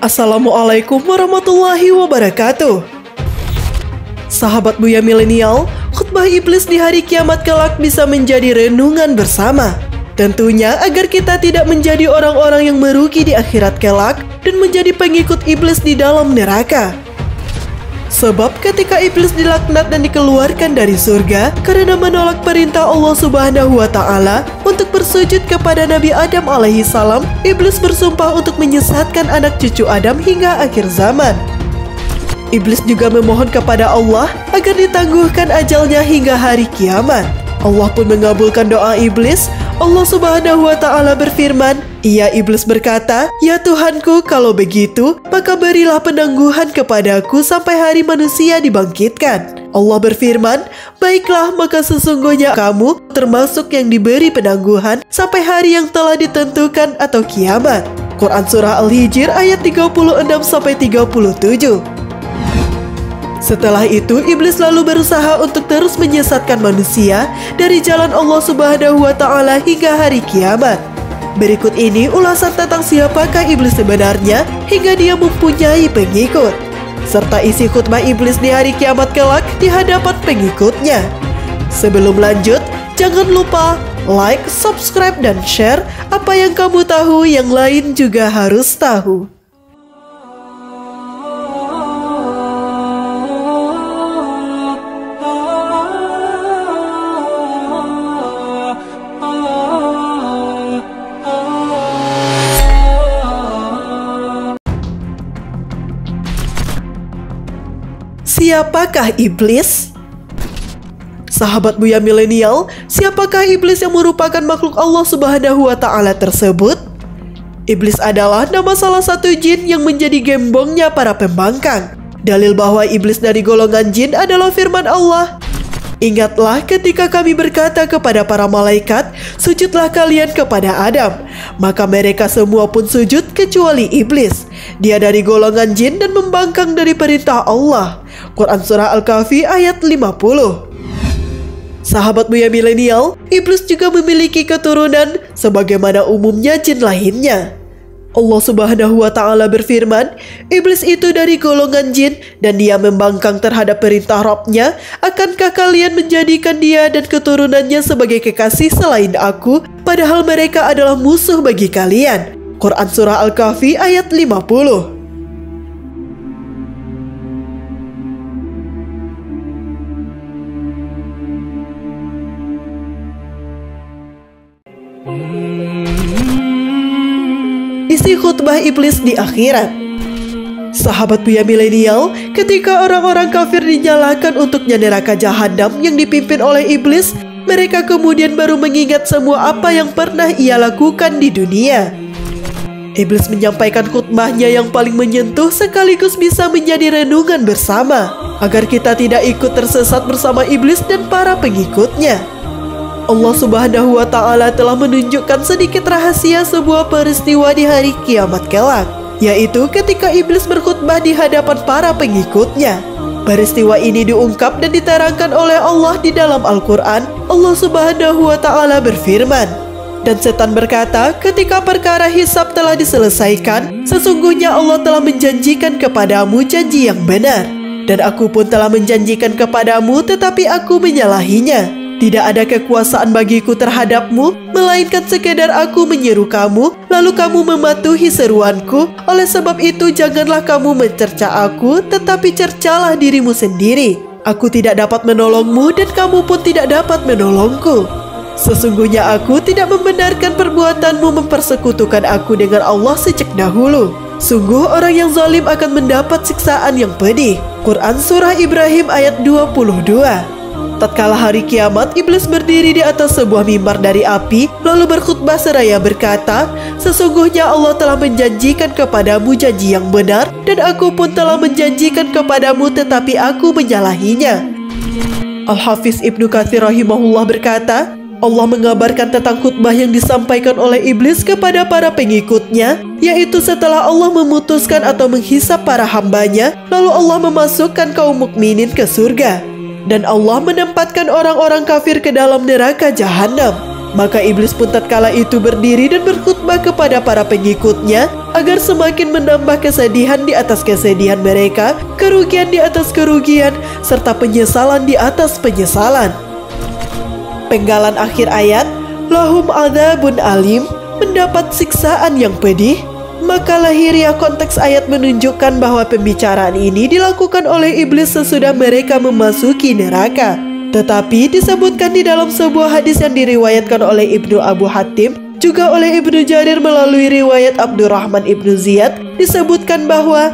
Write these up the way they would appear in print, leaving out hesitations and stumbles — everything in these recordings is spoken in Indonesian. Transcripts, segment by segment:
Assalamualaikum warahmatullahi wabarakatuh. Sahabat Buya Milenial, khutbah iblis di hari kiamat kelak bisa menjadi renungan bersama. Tentunya agar kita tidak menjadi orang-orang yang merugi di akhirat kelak dan menjadi pengikut iblis di dalam neraka. Sebab ketika iblis dilaknat dan dikeluarkan dari surga karena menolak perintah Allah Subhanahu wa Ta'ala untuk bersujud kepada Nabi Adam alaihi salam, iblis bersumpah untuk menyesatkan anak cucu Adam hingga akhir zaman. Iblis juga memohon kepada Allah agar ditangguhkan ajalnya hingga hari kiamat. Allah pun mengabulkan doa iblis. Allah Subhanahu wa Ta'ala berfirman, "Ia iblis berkata, 'Ya Tuhanku, kalau begitu, maka berilah penangguhan kepadaku sampai hari manusia dibangkitkan.' Allah berfirman, 'Baiklah, maka sesungguhnya kamu termasuk yang diberi penangguhan sampai hari yang telah ditentukan atau kiamat.'" Quran Surah Al-Hijr ayat 36-37. Setelah itu, iblis lalu berusaha untuk terus menyesatkan manusia dari jalan Allah Subhanahu wa Ta'ala hingga hari kiamat. Berikut ini ulasan tentang siapakah iblis sebenarnya hingga dia mempunyai pengikut, serta isi khutbah iblis di hari kiamat kelak di hadapan pengikutnya. Sebelum lanjut, jangan lupa like, subscribe, dan share. Apa yang kamu tahu, yang lain juga harus tahu. Siapakah iblis? Sahabat Buya Milenial, siapakah iblis yang merupakan makhluk Allah Subhanahu wa Ta'ala tersebut? Iblis adalah nama salah satu jin yang menjadi gembongnya para pembangkang. Dalil bahwa iblis dari golongan jin adalah firman Allah, "Ingatlah ketika kami berkata kepada para malaikat, sujudlah kalian kepada Adam. Maka mereka semua pun sujud kecuali iblis. Dia dari golongan jin dan membangkang dari perintah Allah." Quran Surah Al-Kahfi ayat 50. Sahabat Buya Milenial, iblis juga memiliki keturunan sebagaimana umumnya jin lainnya. Allah Subhanahu wa Ta'ala berfirman, "Iblis itu dari golongan jin dan dia membangkang terhadap perintah Rabb-nya. Akankah kalian menjadikan dia dan keturunannya sebagai kekasih selain aku, padahal mereka adalah musuh bagi kalian?" Quran Surah Al-Kahfi ayat 50. Isi khutbah iblis di akhirat. Sahabat Buya Milenial, ketika orang-orang kafir dinyalakan untuknya neraka jahanam yang dipimpin oleh iblis, mereka kemudian baru mengingat semua apa yang pernah ia lakukan di dunia. Iblis menyampaikan khutbahnya yang paling menyentuh sekaligus bisa menjadi renungan bersama, agar kita tidak ikut tersesat bersama iblis dan para pengikutnya. Allah Subhanahu wa Ta'ala telah menunjukkan sedikit rahasia sebuah peristiwa di hari kiamat kelak, yaitu ketika iblis berkhutbah di hadapan para pengikutnya. Peristiwa ini diungkap dan diterangkan oleh Allah di dalam Al-Quran. Allah Subhanahu wa Ta'ala berfirman, "Dan setan berkata, ketika perkara hisab telah diselesaikan, sesungguhnya Allah telah menjanjikan kepadamu janji yang benar. Dan aku pun telah menjanjikan kepadamu, tetapi aku menyalahinya. Tidak ada kekuasaan bagiku terhadapmu, melainkan sekedar aku menyeru kamu, lalu kamu mematuhi seruanku. Oleh sebab itu janganlah kamu mencerca aku, tetapi cercalah dirimu sendiri. Aku tidak dapat menolongmu dan kamu pun tidak dapat menolongku. Sesungguhnya aku tidak membenarkan perbuatanmu mempersekutukan aku dengan Allah sejak dahulu. Sungguh orang yang zalim akan mendapat siksaan yang pedih." Quran Surah Ibrahim ayat 22. Tatkala hari kiamat, iblis berdiri di atas sebuah mimbar dari api, lalu berkhutbah seraya berkata, "Sesungguhnya Allah telah menjanjikan kepadamu janji yang benar, dan aku pun telah menjanjikan kepadamu, tetapi aku menyalahinya." Al-Hafiz Ibnu Katsir rahimahullah berkata, Allah mengabarkan tentang khutbah yang disampaikan oleh iblis kepada para pengikutnya, yaitu setelah Allah memutuskan atau menghisap para hambanya, lalu Allah memasukkan kaum mukminin ke surga. Dan Allah menempatkan orang-orang kafir ke dalam neraka jahanam. Maka iblis pun tatkala itu berdiri dan berkhutbah kepada para pengikutnya agar semakin menambah kesedihan di atas kesedihan mereka, kerugian di atas kerugian, serta penyesalan di atas penyesalan. Penggalan akhir ayat, lahum adzabun alim, mendapat siksaan yang pedih. Maka lahiriah konteks ayat menunjukkan bahwa pembicaraan ini dilakukan oleh iblis sesudah mereka memasuki neraka. Tetapi disebutkan di dalam sebuah hadis yang diriwayatkan oleh Ibnu Abu Hatim, juga oleh Ibnu Jarir melalui riwayat Abdurrahman Ibnu Ziyad, disebutkan bahwa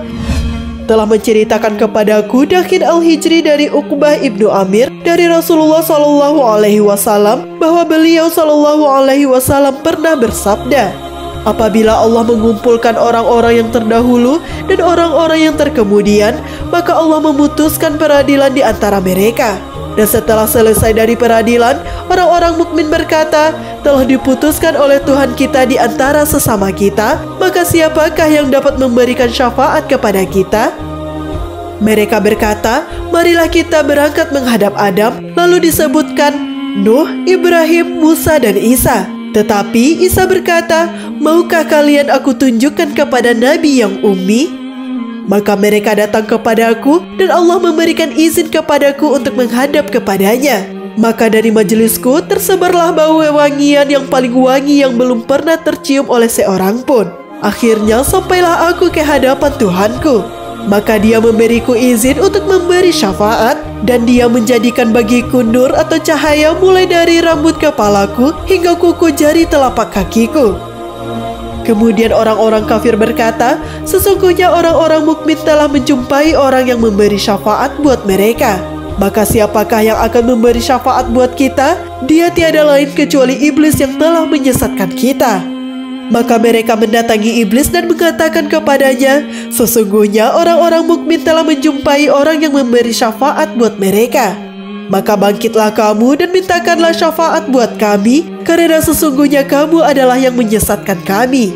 telah menceritakan kepadaku Dakhin Al-Hijri dari Uqbah Ibnu Amir dari Rasulullah Shallallahu Alaihi Wasallam bahwa beliau Shallallahu Alaihi Wasallam pernah bersabda, apabila Allah mengumpulkan orang-orang yang terdahulu dan orang-orang yang terkemudian, maka Allah memutuskan peradilan di antara mereka. Dan setelah selesai dari peradilan, orang-orang mukmin berkata, telah diputuskan oleh Tuhan kita di antara sesama kita, maka siapakah yang dapat memberikan syafaat kepada kita? Mereka berkata, marilah kita berangkat menghadap Adam. Lalu disebutkan Nuh, Ibrahim, Musa, dan Isa. Tetapi Isa berkata, maukah kalian aku tunjukkan kepada Nabi yang ummi? Maka mereka datang kepadaku dan Allah memberikan izin kepadaku untuk menghadap kepadanya. Maka dari majelisku tersebarlah bau wewangian yang paling wangi yang belum pernah tercium oleh seorang pun. Akhirnya sampailah aku ke hadapan Tuhanku. Maka dia memberiku izin untuk memberi syafaat dan dia menjadikan bagiku nur atau cahaya mulai dari rambut kepalaku hingga kuku jari telapak kakiku. Kemudian orang-orang kafir berkata, sesungguhnya orang-orang mukmin telah menjumpai orang yang memberi syafaat buat mereka. Maka siapakah yang akan memberi syafaat buat kita? Dia tiada lain kecuali iblis yang telah menyesatkan kita. Maka mereka mendatangi iblis dan mengatakan kepadanya, sesungguhnya orang-orang mukmin telah menjumpai orang yang memberi syafaat buat mereka. Maka bangkitlah kamu dan mintakanlah syafaat buat kami, karena sesungguhnya kamu adalah yang menyesatkan kami.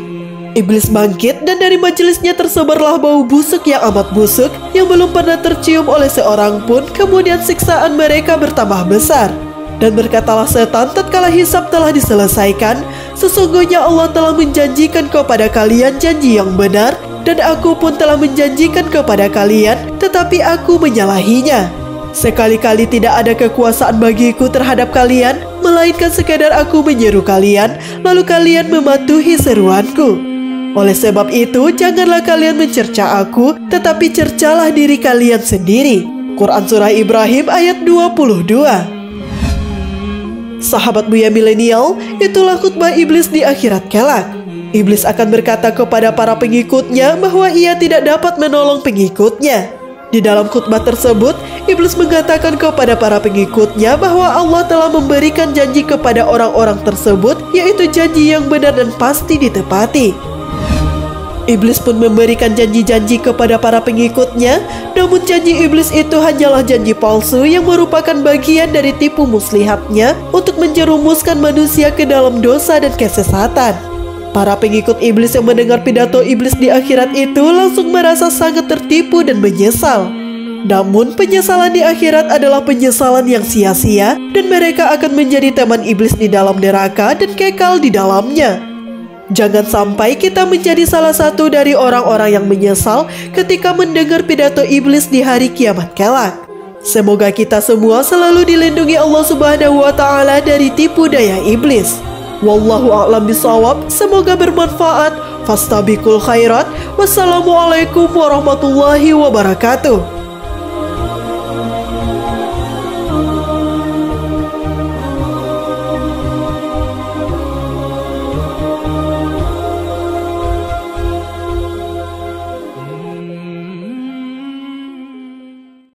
Iblis bangkit dan dari majelisnya tersebarlah bau busuk yang amat busuk yang belum pernah tercium oleh seorang pun. Kemudian siksaan mereka bertambah besar. Dan berkatalah setan tatkala hisab telah diselesaikan, sesungguhnya Allah telah menjanjikan kepada kalian janji yang benar, dan aku pun telah menjanjikan kepada kalian, tetapi aku menyalahinya. Sekali-kali tidak ada kekuasaan bagiku terhadap kalian, melainkan sekadar aku menyeru kalian, lalu kalian mematuhi seruanku. Oleh sebab itu, janganlah kalian mencerca aku, tetapi cercalah diri kalian sendiri. Quran Surah Ibrahim ayat 22. Sahabat Buya Milenial, itulah khutbah iblis di akhirat kelak. Iblis akan berkata kepada para pengikutnya bahwa ia tidak dapat menolong pengikutnya. Di dalam khutbah tersebut, iblis mengatakan kepada para pengikutnya bahwa Allah telah memberikan janji kepada orang-orang tersebut, yaitu janji yang benar dan pasti ditepati. Iblis pun memberikan janji-janji kepada para pengikutnya, namun janji iblis itu hanyalah janji palsu yang merupakan bagian dari tipu muslihatnya untuk menjerumuskan manusia ke dalam dosa dan kesesatan. Para pengikut iblis yang mendengar pidato iblis di akhirat itu langsung merasa sangat tertipu dan menyesal. Namun penyesalan di akhirat adalah penyesalan yang sia-sia dan mereka akan menjadi teman iblis di dalam neraka dan kekal di dalamnya. Jangan sampai kita menjadi salah satu dari orang-orang yang menyesal ketika mendengar pidato iblis di hari kiamat kelak. Semoga kita semua selalu dilindungi Allah Subhanahu wa Ta'ala dari tipu daya iblis. Wallahu a'lam bishawab. Semoga bermanfaat. Fastabiqul khairat. Wassalamualaikum warahmatullahi wabarakatuh.